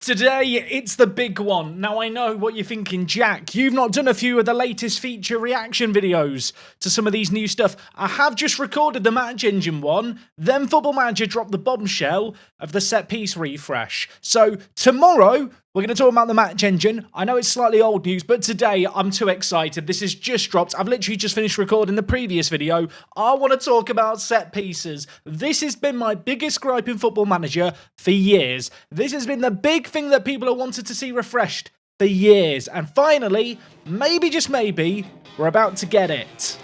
Today, it's the big one. Now, I know what you're thinking, Jack. You've not done a few of the latest feature reaction videos to some of these new stuff. I have just recorded the Match Engine one. Then Football Manager dropped the bombshell of the set piece refresh. So, tomorrow, we're going to talk about the Match Engine. I know it's slightly old news, but today, I'm too excited. This has just dropped. I've literally just finished recording the previous video. I want to talk about set pieces. This has been my biggest gripe in Football Manager for years. This has been the big thing that people have wanted to see refreshed for years. And finally, maybe, just maybe, we're about to get it.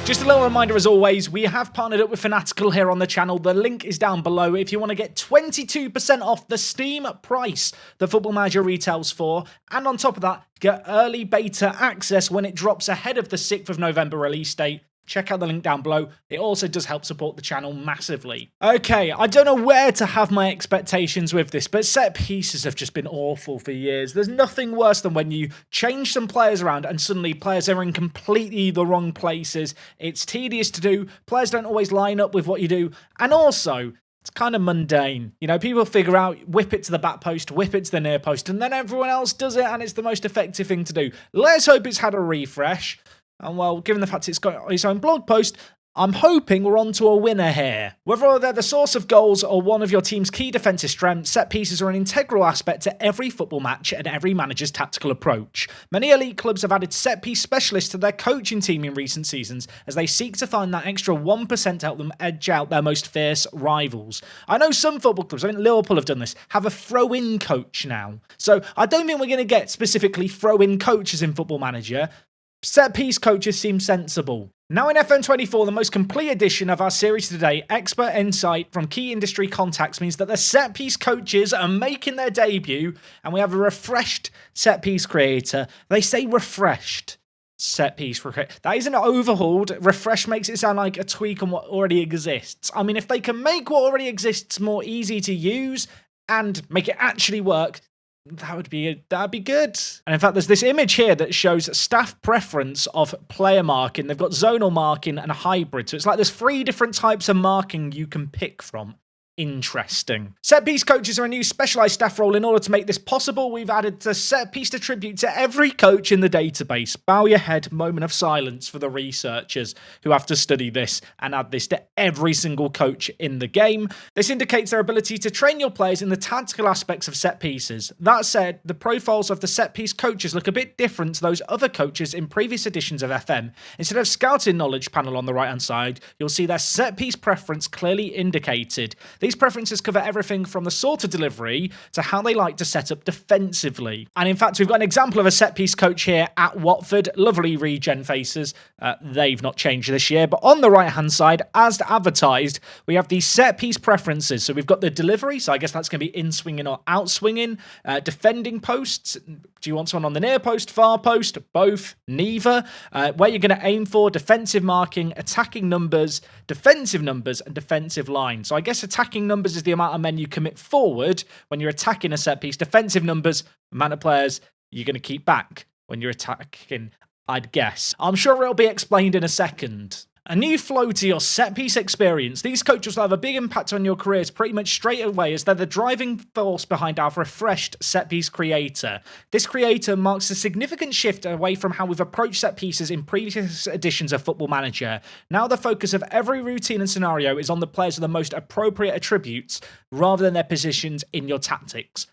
Just a little reminder, as always, we have partnered up with Fanatical here on the channel. The link is down below if you want to get 22% off the Steam price the Football Manager retails for. And on top of that, get early beta access when it drops ahead of the 6th of November release date. Check out the link down below. It also does help support the channel massively. Okay, I don't know where to have my expectations with this, but set pieces have just been awful for years. There's nothing worse than when you change some players around and suddenly players are in completely the wrong places. It's tedious to do. Players don't always line up with what you do. And also, it's kind of mundane. You know, people figure out, whip it to the back post, whip it to the near post, and then everyone else does it, and it's the most effective thing to do. Let's hope it's had a refresh. And well, given the fact it's got its own blog post, I'm hoping we're on to a winner here. Whether they're the source of goals or one of your team's key defensive strengths, set pieces are an integral aspect to every football match and every manager's tactical approach. Many elite clubs have added set piece specialists to their coaching team in recent seasons as they seek to find that extra 1% to help them edge out their most fierce rivals. I know some football clubs, I think Liverpool have done this, have a throw-in coach now. So I don't think we're going to get specifically throw-in coaches in Football Manager. Set-piece coaches seem sensible. Now in FM24, the most complete edition of our series today, expert insight from key industry contacts means that the set-piece coaches are making their debut, and we have a refreshed set-piece creator. They say refreshed set-piece creator. That isn't overhauled. Refresh makes it sound like a tweak on what already exists. I mean, if they can make what already exists more easy to use and make it actually work, that'd be good. And in fact, there's this image here that shows staff preference of player marking. They've got zonal marking and hybrid. So it's like there's 3 different types of marking you can pick from. Interesting. Set-piece coaches are a new specialised staff role. In order to make this possible, we've added the set-piece attribute to every coach in the database. Bow your head, moment of silence for the researchers who have to study this and add this to every single coach in the game. This indicates their ability to train your players in the tactical aspects of set pieces. That said, the profiles of the set-piece coaches look a bit different to those other coaches in previous editions of FM. Instead of scouting knowledge panel on the right-hand side, you'll see their set-piece preference clearly indicated. These preferences cover everything from the sort of delivery to how they like to set up defensively. And in fact, we've got an example of a set-piece coach here at Watford. Lovely regen faces. They've not changed this year. But on the right-hand side, as advertised, we have these set-piece preferences. So we've got the delivery. So I guess that's going to be in-swinging or out-swinging. Defending posts. Do you want someone on the near post, far post? Both? Neither? Where you're going to aim for? Defensive marking, attacking numbers, defensive numbers, and defensive line. So I guess attacking numbers is the amount of men you commit forward when you're attacking a set piece. Defensive numbers, amount of players you're going to keep back when you're attacking, I'd guess. I'm sure it'll be explained in a second. A new flow to your set-piece experience. These coaches will have a big impact on your careers pretty much straight away as they're the driving force behind our refreshed set-piece creator. This creator marks a significant shift away from how we've approached set-pieces in previous editions of Football Manager. Now the focus of every routine and scenario is on the players with the most appropriate attributes rather than their positions in your tactics.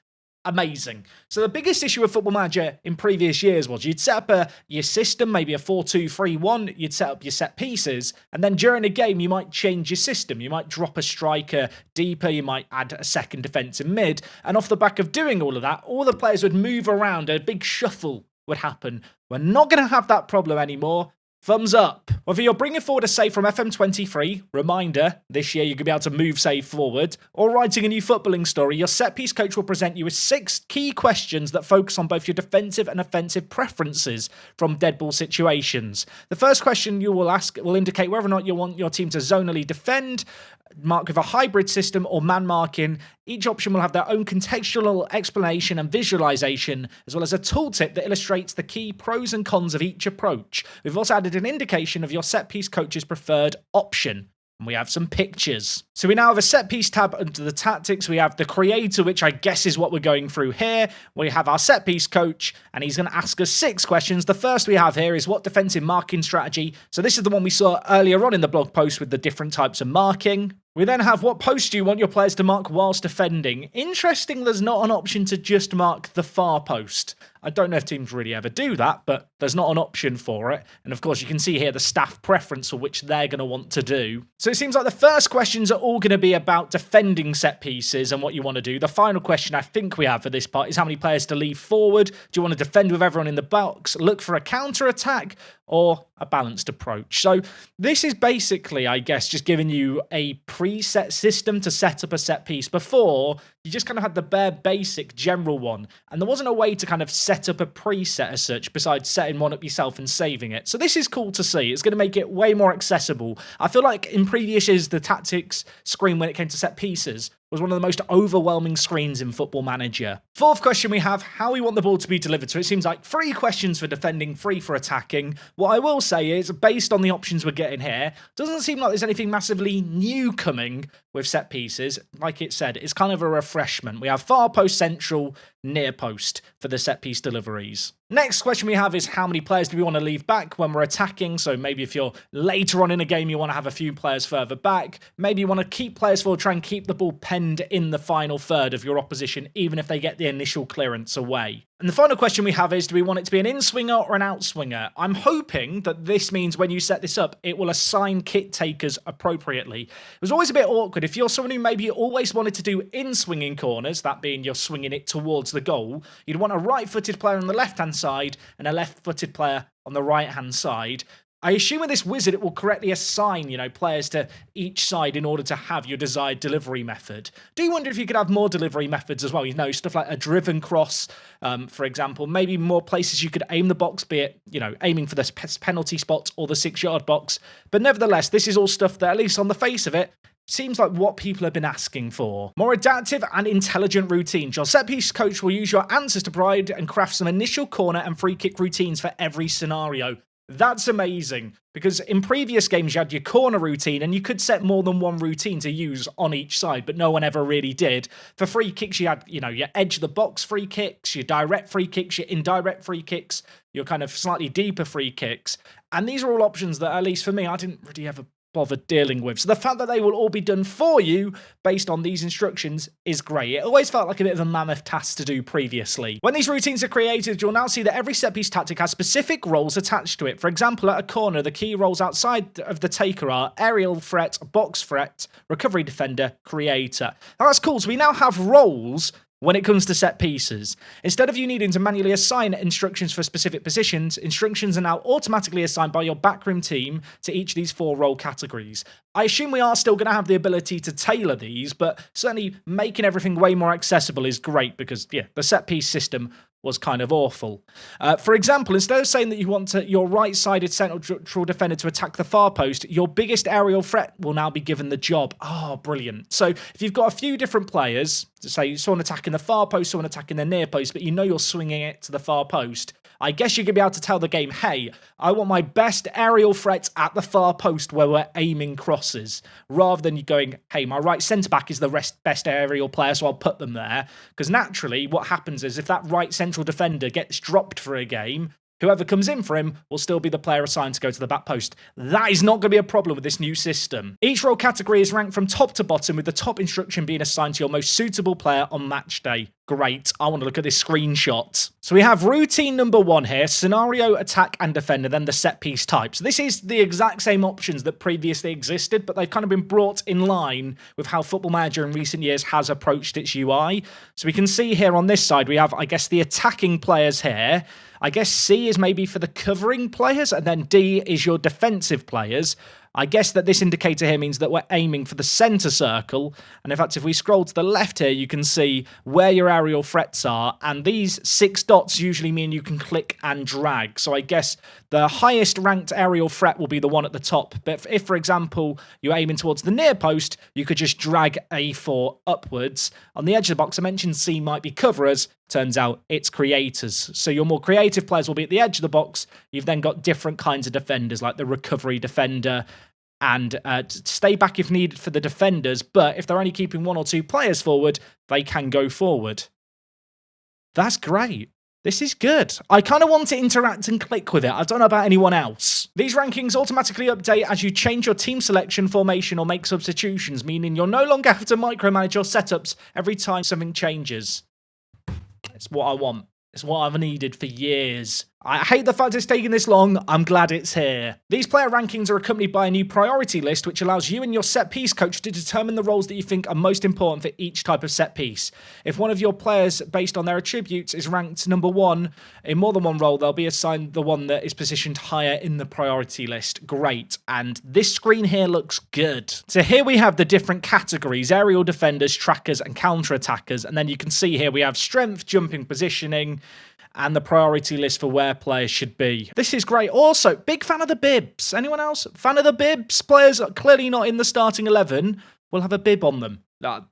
Amazing. So the biggest issue with Football Manager in previous years was you'd set up your system, maybe a 4-2-3-1, you'd set up your set pieces, and then during a game you might change your system. You might drop a striker deeper, you might add a second defensive mid, and off the back of doing all of that, all the players would move around, a big shuffle would happen. We're not going to have that problem anymore. Thumbs up. Whether you're bringing forward a save from FM23, reminder, this year you're going to be able to move save forward, or writing a new footballing story, your set-piece coach will present you with 6 key questions that focus on both your defensive and offensive preferences from dead ball situations. The first question you will ask will indicate whether or not you want your team to zonally defend, mark with a hybrid system, or man marking. Each option will have their own contextual explanation and visualization, as well as a tooltip that illustrates the key pros and cons of each approach. We've also added an indication of your set-piece coach's preferred option. and we have some pictures. So we now have a set piece tab under the tactics. We have the creator, which I guess is what we're going through here. We have our set piece coach, and he's going to ask us 6 questions. The first we have here is what defensive marking strategy. So this is the one we saw earlier on in the blog post with the different types of marking. We then have what post do you want your players to mark whilst defending. Interesting, there's not an option to just mark the far post. I don't know if teams really ever do that, but there's not an option for it. And of course, you can see here the staff preference for which they're going to want to do. So it seems like the first questions are all going to be about defending set pieces and what you want to do. The final question I think we have for this part is how many players to leave forward. Do you want to defend with everyone in the box, look for a counter attack, or a balanced approach? So this is basically, I guess, just giving you a preset system to set up a set piece. Before, you just kind of had the bare basic general one, and there wasn't a way to kind of set up a preset as such besides setting one up yourself and saving it. So this is cool to see. It's going to make it way more accessible. I feel like in previous years, the tactics screen when it came to set pieces was one of the most overwhelming screens in Football Manager. Fourth question we have, how we want the ball to be delivered. So it seems like 3 questions for defending, 3 for attacking. What I will say is, based on the options we're getting here, doesn't seem like there's anything massively new coming with set pieces. Like it said, it's kind of a refreshment. We have far post, central, near post for the set piece deliveries. Next question we have is how many players do we want to leave back when we're attacking? So maybe if you're later on in a game, you want to have a few players further back. Maybe you want to keep players forward, try and keep the ball penned in the final third of your opposition, even if they get the initial clearance away. And the final question we have is, do we want it to be an in-swinger or an out-swinger? I'm hoping that this means when you set this up, it will assign kit takers appropriately. It was always a bit awkward. If you're someone who maybe always wanted to do in-swinging corners, that being you're swinging it towards the goal, you'd want a right-footed player on the left-hand side and a left-footed player on the right-hand side. I assume with this wizard, it will correctly assign, players to each side in order to have your desired delivery method. Do you wonder if you could have more delivery methods as well? Stuff like a driven cross, for example. Maybe more places you could aim the box, be it, aiming for the penalty spot or the 6-yard box. But nevertheless, this is all stuff that, at least on the face of it, seems like what people have been asking for. More adaptive and intelligent routines. Your set piece coach will use your answers to provide and craft some initial corner and free kick routines for every scenario. That's amazing, because in previous games you had your corner routine and you could set more than one routine to use on each side, but no one ever really did. For free kicks, you had, your edge of the box free kicks, your direct free kicks, your indirect free kicks, your kind of slightly deeper free kicks. And these are all options that, at least for me, I didn't really ever bother dealing with. So the fact that they will all be done for you based on these instructions is great. It always felt like a bit of a mammoth task to do previously. When these routines are created, you'll now see that every set piece tactic has specific roles attached to it. For example, at a corner, the key roles outside of the taker are aerial threat, box threat, recovery defender, creator. Now that's cool. So we now have roles when it comes to set pieces. Instead of you needing to manually assign instructions for specific positions, instructions are now automatically assigned by your backroom team to each of these 4 role categories. I assume we are still going to have the ability to tailor these, but certainly making everything way more accessible is great because, the set piece system was kind of awful. For example, instead of saying that you want your right-sided central defender to attack the far post, your biggest aerial threat will now be given the job. Oh, brilliant. So if you've got a few different players, say someone attacking the far post, someone attacking the near post, but you're swinging it to the far post, I guess you could be able to tell the game, hey, I want my best aerial threat at the far post where we're aiming crosses, rather than you going, hey, my right centre-back is the best aerial player, so I'll put them there. Because naturally, what happens is if that right central defender gets dropped for a game, whoever comes in for him will still be the player assigned to go to the back post. That is not going to be a problem with this new system. Each role category is ranked from top to bottom, with the top instruction being assigned to your most suitable player on match day. Great. I want to look at this screenshot. So we have routine number 1 here, scenario, attack, and defender, then the set piece type. So this is the exact same options that previously existed, but they've kind of been brought in line with how Football Manager in recent years has approached its UI. So we can see here on this side, we have, I guess, the attacking players here. I guess C is maybe for the covering players, and then D is your defensive players. I guess that this indicator here means that we're aiming for the centre circle. And in fact, if we scroll to the left here, you can see where your aerial threats are. And these 6 dots usually mean you can click and drag. So I guess the highest ranked aerial threat will be the one at the top. But if for example, you're aiming towards the near post, you could just drag A4 upwards. On the edge of the box, I mentioned C might be coverers. Turns out it's creators. So your more creative players will be at the edge of the box. You've then got different kinds of defenders, like the recovery defender and stay back if needed for the defenders, but if they're only keeping 1 or 2 players forward, they can go forward. That's great. This is good. I kind of want to interact and click with it. I don't know about anyone else. These rankings automatically update as you change your team selection, formation, or make substitutions, meaning you'll no longer have to micromanage your setups every time something changes. It's what I want. It's what I've needed for years. I hate the fact it's taking this long. I'm glad it's here. These player rankings are accompanied by a new priority list, which allows you and your set piece coach to determine the roles that you think are most important for each type of set piece. If one of your players, based on their attributes, is ranked number 1 in more than one role, they'll be assigned the one that is positioned higher in the priority list. Great. And this screen here looks good. So here we have the different categories: aerial defenders, trackers, and counter-attackers. And then you can see here we have strength, jumping, positioning, and the priority list for where players should be. This is great. Also, big fan of the bibs. Anyone else? Fan of the bibs? Players are clearly not in the starting 11 will have a bib on them. I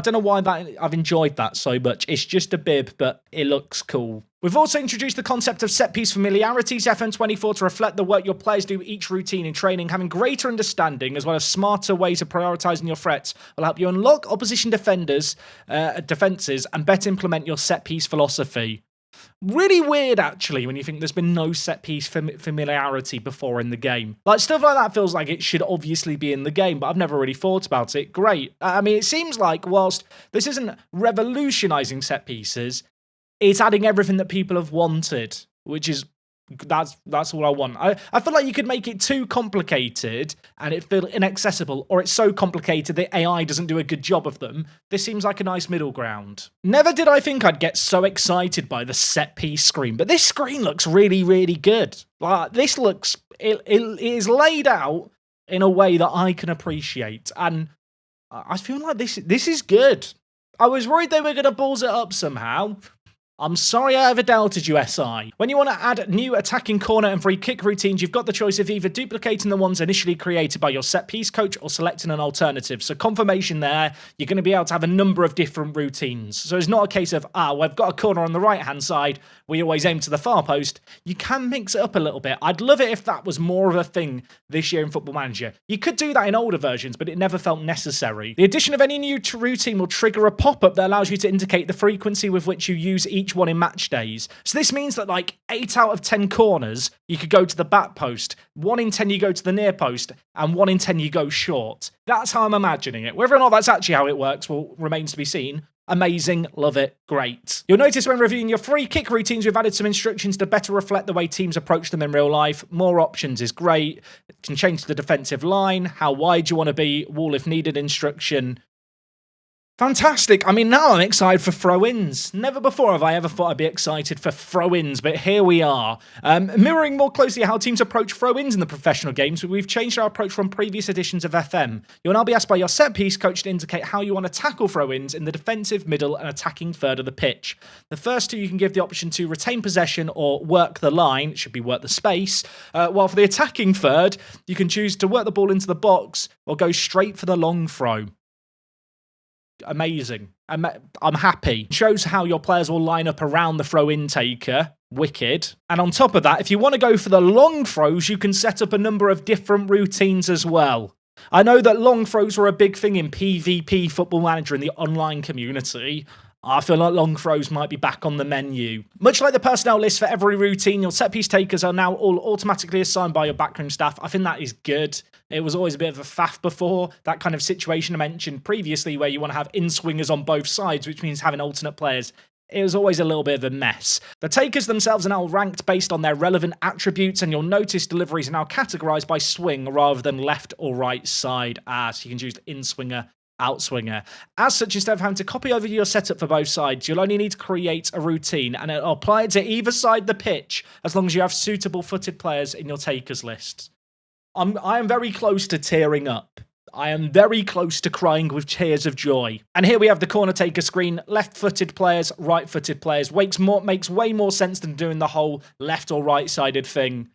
don't know why I've enjoyed that so much. It's just a bib, but it looks cool. We've also introduced the concept of set-piece familiarity to FM24 to reflect the work your players do each routine in training. Having greater understanding, as well as smarter ways of prioritising your threats, will help you unlock opposition defenses, and better implement your set-piece philosophy. Really weird, actually, when you think there's been no set-piece familiarity before in the game. Like, stuff like that feels like it should obviously be in the game, but I've never really thought about it. Great. I mean, it seems like whilst this isn't revolutionising set-pieces, it's adding everything that people have wanted, which is... That's all I want. I feel like you could make it too complicated and it feel inaccessible, or it's so complicated that AI doesn't do a good job of them. This seems like a nice middle ground. Never did I think I'd get so excited by the set piece screen, but this screen looks really, really good. Like, this looks... It is laid out in a way that I can appreciate, and I feel like this is good. I was worried they were going to balls it up somehow. I'm sorry I ever doubted you, SI. When you want to add new attacking corner and free kick routines, you've got the choice of either duplicating the ones initially created by your set piece coach or selecting an alternative. So confirmation there, you're going to be able to have a number of different routines. So it's not a case of, we've got a corner on the right-hand side, we always aim to the far post. You can mix it up a little bit. I'd love it if that was more of a thing this year in Football Manager. You could do that in older versions, but it never felt necessary. The addition of any new routine will trigger a pop-up that allows you to indicate the frequency with which you use each one in match days. So this means that like 8 out of 10 corners, you could go to the back post, 1 in 10 you go to the near post, and 1 in 10 you go short. That's how I'm imagining it. Whether or not that's actually how it works remains to be seen. Amazing, love it, great. You'll notice when reviewing your free kick routines, we've added some instructions to better reflect the way teams approach them in real life. More options is great. It can change the defensive line, how wide you want to be, wall if needed instruction. Fantastic. I mean, now I'm excited for throw-ins. Never before have I ever thought I'd be excited for throw-ins, but here we are. Mirroring more closely how teams approach throw-ins in the professional games, we've changed our approach from previous editions of FM. You'll now be asked by your set-piece coach to indicate how you want to tackle throw-ins in the defensive, middle, and attacking third of the pitch. The first two you can give the option to retain possession or work the line. It should be work the space. While for the attacking third, you can choose to work the ball into the box or go straight for the long throw. Amazing. I'm happy. Shows how your players will line up around the throw-in taker. Wicked. And on top of that, if you want to go for the long throws, you can set up a number of different routines as well. I know that long throws were a big thing in PvP Football Manager in the online community. I feel like long throws might be back on the menu. Much like the personnel list for every routine, your set-piece takers are now all automatically assigned by your backroom staff. I think that is good. It was always a bit of a faff before, that kind of situation I mentioned previously where you want to have in-swingers on both sides, which means having alternate players. It was always a little bit of a mess. The takers themselves are now ranked based on their relevant attributes, and you'll notice deliveries are now categorized by swing rather than left or right side. So you can choose in-swinger, outswinger. As such, instead of having to copy over your setup for both sides, you'll only need to create a routine and it'll apply it to either side of the pitch as long as you have suitable footed players in your takers list. I am very close to tearing up. I am very close to crying with tears of joy. And here we have the corner taker screen. Left-footed players, right-footed players. Makes way more sense than doing the whole left or right-sided thing.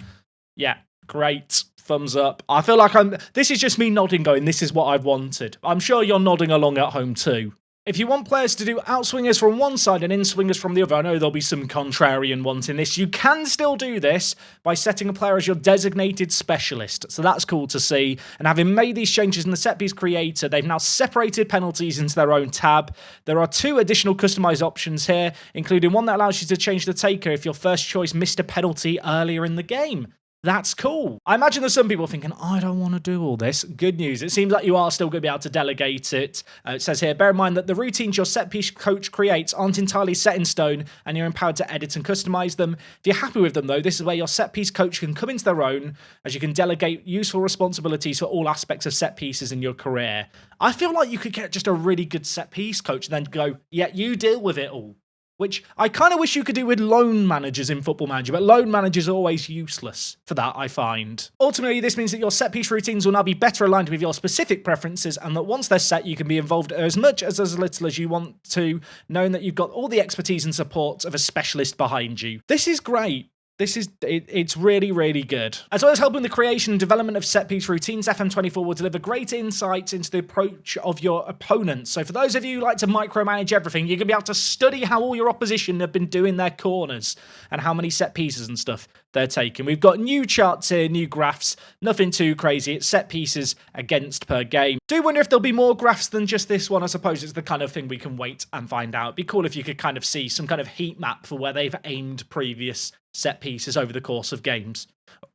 Yeah, great. Thumbs up. I feel like this is just me nodding going, this is what I've wanted. I'm sure you're nodding along at home too. If you want players to do outswingers from one side and inswingers from the other, I know there'll be some contrarian ones in this, you can still do this by setting a player as your designated specialist. So that's cool to see. And having made these changes in the set piece creator, they've now separated penalties into their own tab. There are 2 additional customized options here, including one that allows you to change the taker if your first choice missed a penalty earlier in the game. That's cool. I imagine there's some people thinking, I don't want to do all this. Good news. It seems like you are still going to be able to delegate it. It says here, bear in mind that the routines your set piece coach creates aren't entirely set in stone and you're empowered to edit and customize them. If you're happy with them though, this is where your set piece coach can come into their own, as you can delegate useful responsibilities for all aspects of set pieces in your career. I feel like you could get just a really good set piece coach and then go, yeah, you deal with it all. Which I kind of wish you could do with loan managers in Football Manager, but loan managers are always useless for that, I find. Ultimately, this means that your set-piece routines will now be better aligned with your specific preferences, and that once they're set, you can be involved as much as little as you want to, knowing that you've got all the expertise and support of a specialist behind you. This is great. It's really, really good. As well as helping the creation and development of set-piece routines, FM24 will deliver great insights into the approach of your opponents. So for those of you who like to micromanage everything, you're going to be able to study how all your opposition have been doing their corners and how many set pieces and stuff they're taking. We've got new charts here, new graphs, nothing too crazy. It's set pieces against per game. Do wonder if there'll be more graphs than just this one. I suppose it's the kind of thing we can wait and find out. It'd be cool if you could kind of see some kind of heat map for where they've aimed previous set pieces over the course of games.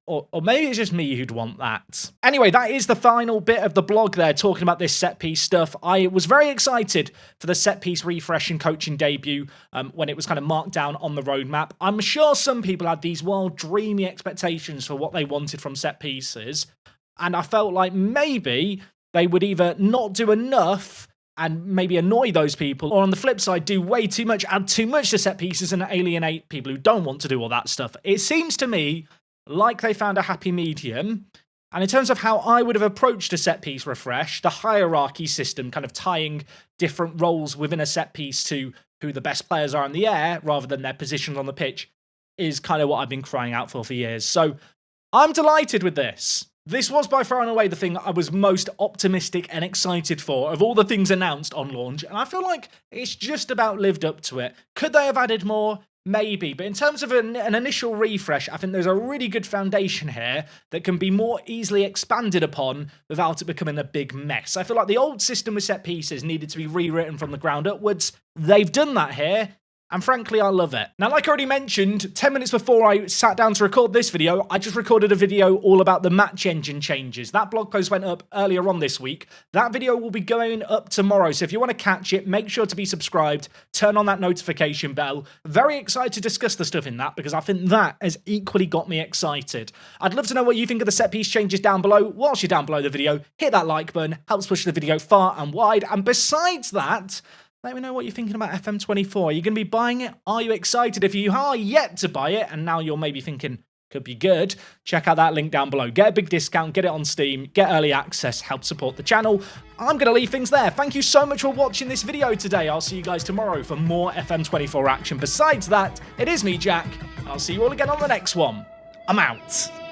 Or maybe it's just me who'd want that. Anyway, that is the final bit of the blog there, talking about this set-piece stuff. I was very excited for the set-piece refresh and coaching debut when it was kind of marked down on the roadmap. I'm sure some people had these wild, dreamy expectations for what they wanted from set-pieces, and I felt like maybe they would either not do enough and maybe annoy those people, or on the flip side, do way too much, add too much to set pieces and alienate people who don't want to do all that stuff. It seems to me like they found a happy medium. And in terms of how I would have approached a set piece refresh, the hierarchy system, kind of tying different roles within a set piece to who the best players are in the air rather than their positions on the pitch, is kind of what I've been crying out for years. So I'm delighted with this. This was by far and away the thing I was most optimistic and excited for of all the things announced on launch, and I feel like it's just about lived up to it. Could they have added more? Maybe, but in terms of an initial refresh, I think there's a really good foundation here that can be more easily expanded upon without it becoming a big mess. I feel like the old system with set pieces needed to be rewritten from the ground upwards. They've done that here, and frankly, I love it. Now, like I already mentioned, 10 minutes before I sat down to record this video, I just recorded a video all about the match engine changes. That blog post went up earlier on this week. That video will be going up tomorrow, so if you want to catch it, make sure to be subscribed, turn on that notification bell. Very excited to discuss the stuff in that, because I think that has equally got me excited. I'd love to know what you think of the set piece changes down below. Whilst you're down below the video, hit that like button, helps push the video far and wide, and besides that, let me know what you're thinking about FM24. Are you going to be buying it? Are you excited? If you are yet to buy it, and now you're maybe thinking, could be good, check out that link down below. Get a big discount, get it on Steam, get early access, help support the channel. I'm going to leave things there. Thank you so much for watching this video today. I'll see you guys tomorrow for more FM24 action. Besides that, it is me, Jack. I'll see you all again on the next one. I'm out.